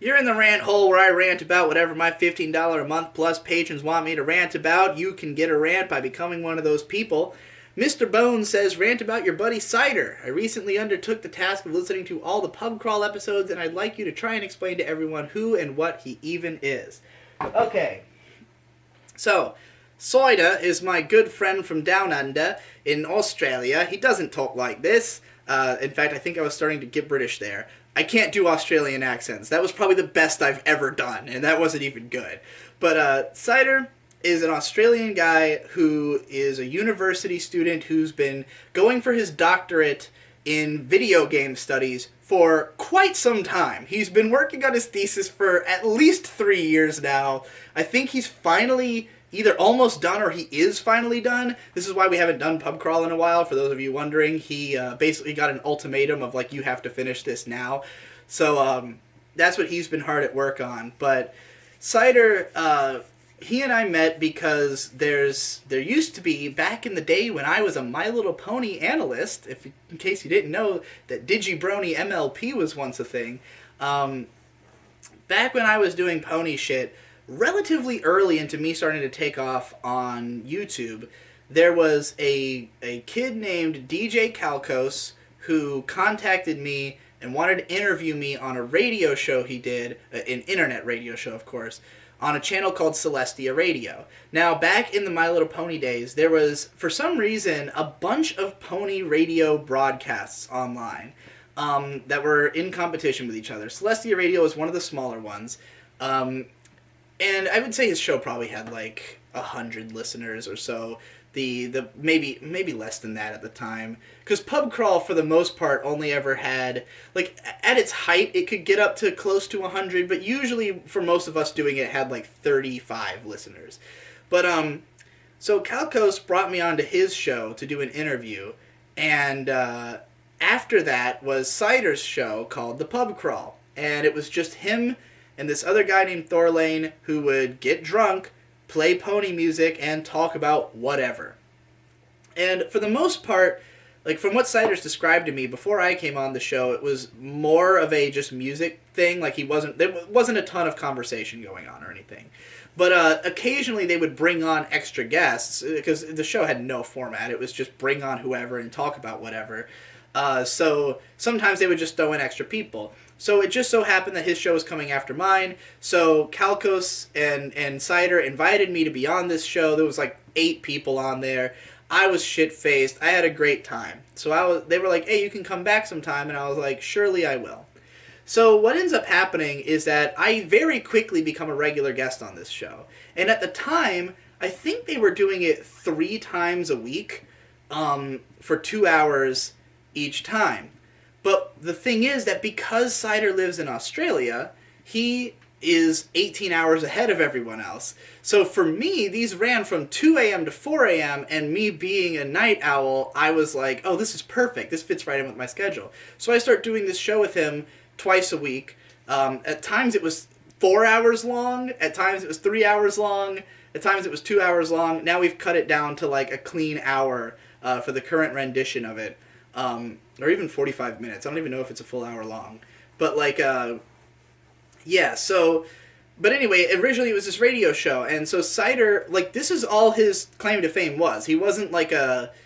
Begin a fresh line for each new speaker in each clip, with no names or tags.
You're in the rant hole where I rant about whatever my $15 a month plus patrons want me to rant about. You can get a rant by becoming one of those people. Mr. Bones says, rant about your buddy Cider. I recently undertook the task of listening to all the pub crawl episodes, and I'd like you to try and explain to everyone who and what he even is. Okay. So, Cider is my good friend from down under in Australia. He doesn't talk like this. In fact, I think I was starting to get British there. I can't do Australian accents. That was probably the best I've ever done, and that wasn't even good. But Cider is an Australian guy who is a university student who's been going for his doctorate in video game studies for quite some time. He's been working on his thesis for at least 3 years now. I think he's finally either almost done or he is finally done. This is why we haven't done Pub Crawl in a while. For those of you wondering, he basically got an ultimatum of, like, you have to finish this now. So that's what he's been hard at work on. But Cider, he and I met because there used to be, back in the day when I was a My Little Pony analyst, in case you didn't know, that Digibrony MLP was once a thing. Back when I was doing pony shit, relatively early into me starting to take off on YouTube, there was a kid named DJ Calcos who contacted me and wanted to interview me on a radio show he did, an internet radio show, of course, on a channel called Celestia Radio. Now, back in the My Little Pony days, there was, for some reason, a bunch of pony radio broadcasts online that were in competition with each other. Celestia Radio was one of the smaller ones. And I would say his show probably had like 100 listeners or so. The maybe less than that at the time, because Pub Crawl for the most part only ever had, like, at its height it could get up to close to 100, but usually for most of us doing it had like 35 listeners. But so Calcos brought me onto his show to do an interview, and after that was Cider's show called The Pub Crawl, and it was just him and this other guy named Thorlane who would get drunk, play pony music, and talk about whatever. And for the most part, like, from what Cider's described to me before I came on the show, it was more of a just music thing. Like, there wasn't a ton of conversation going on or anything. But occasionally they would bring on extra guests, because the show had no format. It was just bring on whoever and talk about whatever. So sometimes they would just throw in extra people. So it just so happened that his show was coming after mine. So Calcos and Cider invited me to be on this show. There was like 8 people on there. I was shit-faced. I had a great time. So they were like, hey, you can come back sometime. And I was like, surely I will. So what ends up happening is that I very quickly become a regular guest on this show. And at the time, I think they were doing it 3 times a week for 2 hours each time. But the thing is that because Cider lives in Australia, he is 18 hours ahead of everyone else. So for me, these ran from 2 a.m. to 4 a.m., and me being a night owl, I was like, oh, this is perfect. This fits right in with my schedule. So I start doing this show with him twice a week. At times it was 4 hours long. At times it was 3 hours long. At times it was 2 hours long. Now we've cut it down to like a clean hour for the current rendition of it. Or even 45 minutes. I don't even know if it's a full hour long. But, like, yeah, so... But anyway, originally it was this radio show, and so Cider, like, this is all his claim to fame was. He wasn't, like,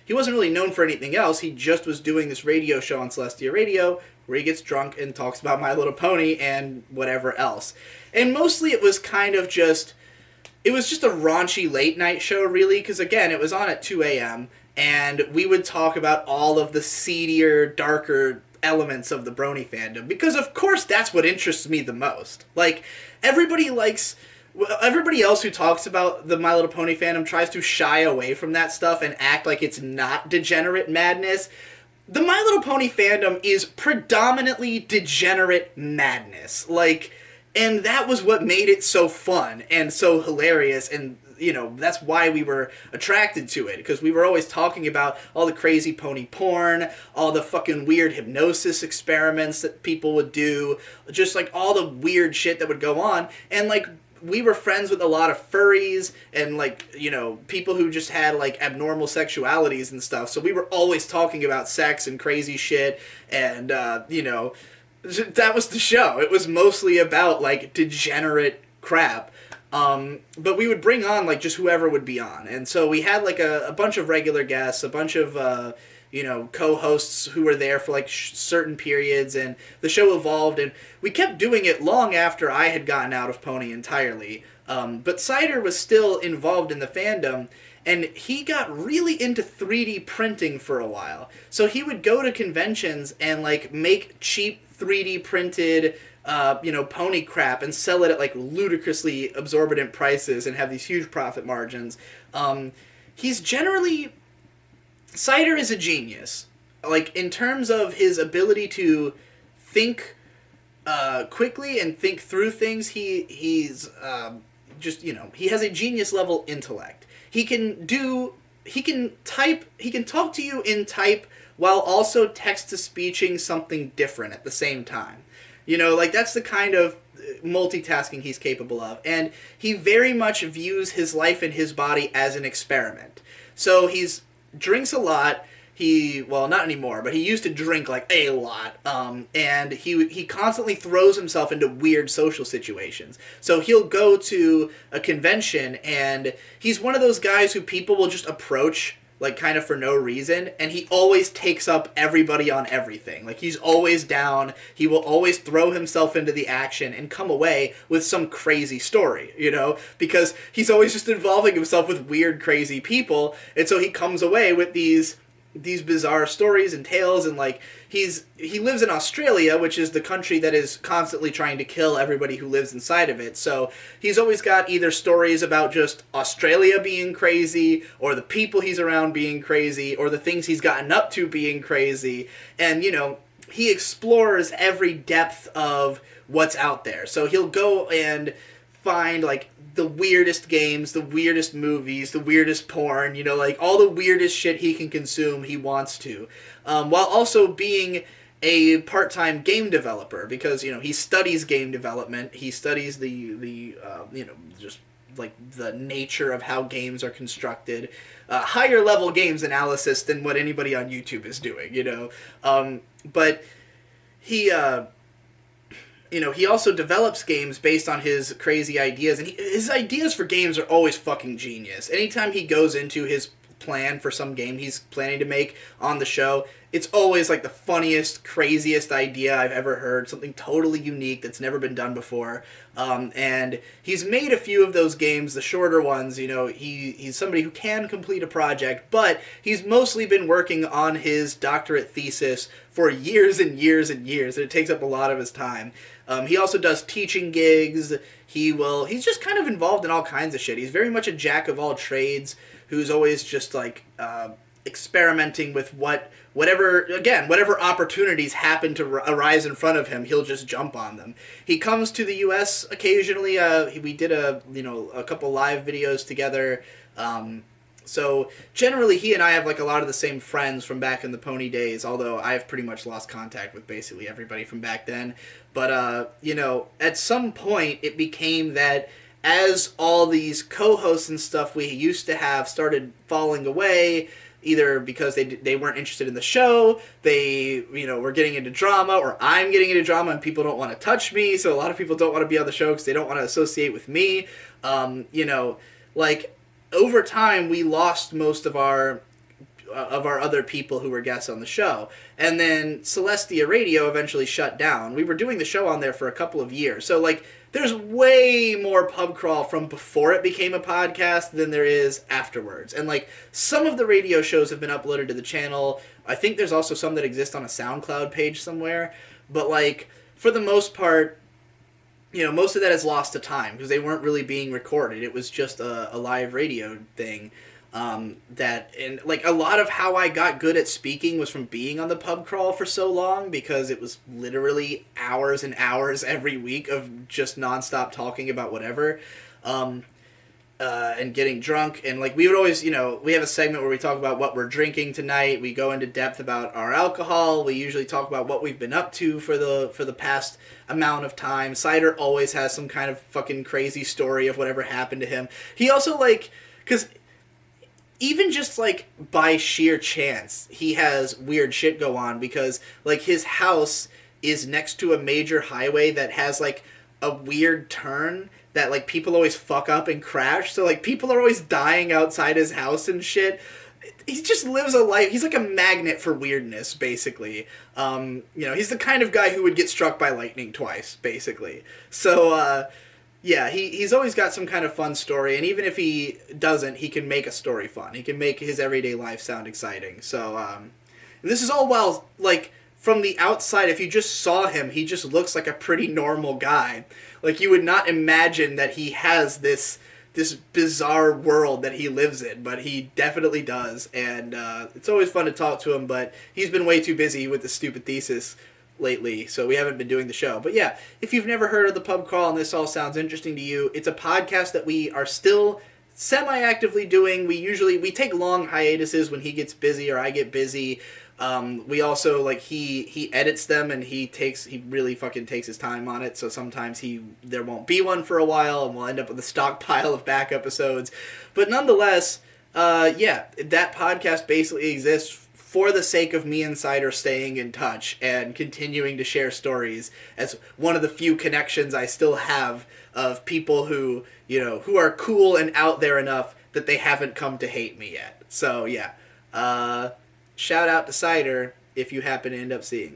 he wasn't really known for anything else. He just was doing this radio show on Celestia Radio, where he gets drunk and talks about My Little Pony and whatever else. And mostly it was kind of just... It was just a raunchy late-night show, really, because, again, it was on at 2 a.m., and we would talk about all of the seedier, darker elements of the Brony fandom, because of course that's what interests me the most. Like, everybody else who talks about the My Little Pony fandom tries to shy away from that stuff and act like it's not degenerate madness. The My Little Pony fandom is predominantly degenerate madness. Like, and that was what made it so fun and so hilarious, and you know, that's why we were attracted to it, because we were always talking about all the crazy pony porn, all the fucking weird hypnosis experiments that people would do, just like all the weird shit that would go on, and like we were friends with a lot of furries and, like, you know, people who just had like abnormal sexualities and stuff, so we were always talking about sex and crazy shit and you know, That was the show. It was mostly about, like, degenerate crap. But we would bring on, like, just whoever would be on. And so we had, like, a bunch of regular guests, a bunch of, co-hosts who were there for, like, certain periods, and the show evolved, and we kept doing it long after I had gotten out of Pony entirely. But Cider was still involved in the fandom, and he got really into 3D printing for a while. So he would go to conventions and, like, make cheap 3D printed pony crap and sell it at, like, ludicrously exorbitant prices and have these huge profit margins. He's generally... Cider is a genius. Like, in terms of his ability to think quickly and think through things, he's he has a genius level intellect. He can talk to you in type while also text-to-speeching something different at the same time. That's the kind of multitasking he's capable of. And he very much views his life and his body as an experiment. So drinks a lot. Not anymore, but he used to drink, like, a lot. And he constantly throws himself into weird social situations. So he'll go to a convention, and he's one of those guys who people will just approach, like, kind of for no reason, and he always takes up everybody on everything. Like, he's always down. He will always throw himself into the action and come away with some crazy story, because he's always just involving himself with weird, crazy people, and so he comes away with these bizarre stories and tales, and, like, he lives in Australia, which is the country that is constantly trying to kill everybody who lives inside of it. So he's always got either stories about just Australia being crazy, or the people he's around being crazy, or the things he's gotten up to being crazy. And, he explores every depth of what's out there. So he'll go and find, like, the weirdest games, the weirdest movies, the weirdest porn, all the weirdest shit he can consume, he wants to. While also being a part-time game developer, because, he studies game development, he studies just, like, the nature of how games are constructed, higher level games analysis than what anybody on YouTube is doing, but he also develops games based on his crazy ideas, and his ideas for games are always fucking genius. Anytime he goes into his plan for some game he's planning to make on the show, it's always, like, the funniest, craziest idea I've ever heard, something totally unique that's never been done before. And he's made a few of those games, the shorter ones. He's somebody who can complete a project, but he's mostly been working on his doctorate thesis for years and years and years, and it takes up a lot of his time. He also does teaching gigs. He's just kind of involved in all kinds of shit. He's very much a jack of all trades, who's always just, like, experimenting with whatever opportunities happen to arise in front of him, he'll just jump on them. He comes to the U.S. occasionally. We did a couple live videos together. So generally he and I have, like, a lot of the same friends from back in the Pony days, although I've pretty much lost contact with basically everybody from back then. But, at some point it became that as all these co-hosts and stuff we used to have started falling away, either because they weren't interested in the show, they were getting into drama, or I'm getting into drama and people don't want to touch me, so a lot of people don't want to be on the show because they don't want to associate with me. Like, over time we lost most of our other people who were guests on the show. And then Celestia Radio eventually shut down. We were doing the show on there for a couple of years. So, like, there's way more pub crawl from before it became a podcast than there is afterwards. And, like, some of the radio shows have been uploaded to the channel. I think there's also some that exist on a SoundCloud page somewhere. But, like, for the most part, most of that is lost to time because they weren't really being recorded. It was just a live radio thing. And a lot of how I got good at speaking was from being on the pub crawl for so long, because it was literally hours and hours every week of just nonstop talking about whatever, and getting drunk. And, like, we would always, we have a segment where we talk about what we're drinking tonight. We go into depth about our alcohol. We usually talk about what we've been up to for the past amount of time. Cider always has some kind of fucking crazy story of whatever happened to him. He also, like, because even just, like, by sheer chance, he has weird shit go on, because, like, his house is next to a major highway that has like a weird turn that like people always fuck up and crash. So like people are always dying outside his house and shit. He just lives a life. He's like a magnet for weirdness, basically. He's the kind of guy who would get struck by lightning twice, basically. So, yeah, he's always got some kind of fun story, and even if he doesn't, he can make a story fun. He can make his everyday life sound exciting. So, and this is all while, like, from the outside, if you just saw him, he just looks like a pretty normal guy. Like, you would not imagine that he has this bizarre world that he lives in, but he definitely does, and it's always fun to talk to him, but he's been way too busy with the stupid thesis lately, so we haven't been doing the show. But yeah, if you've never heard of The Pub Crawl and this all sounds interesting to you, it's a podcast that we are still semi-actively doing. We take long hiatuses when he gets busy or I get busy. We also, like, he edits them, and he really fucking takes his time on it, so sometimes there won't be one for a while, and we'll end up with a stockpile of back episodes. But nonetheless, yeah, that podcast basically exists for the sake of me and Cider staying in touch and continuing to share stories as one of the few connections I still have of people who are cool and out there enough that they haven't come to hate me yet. So, yeah. Shout out to Cider if you happen to end up seeing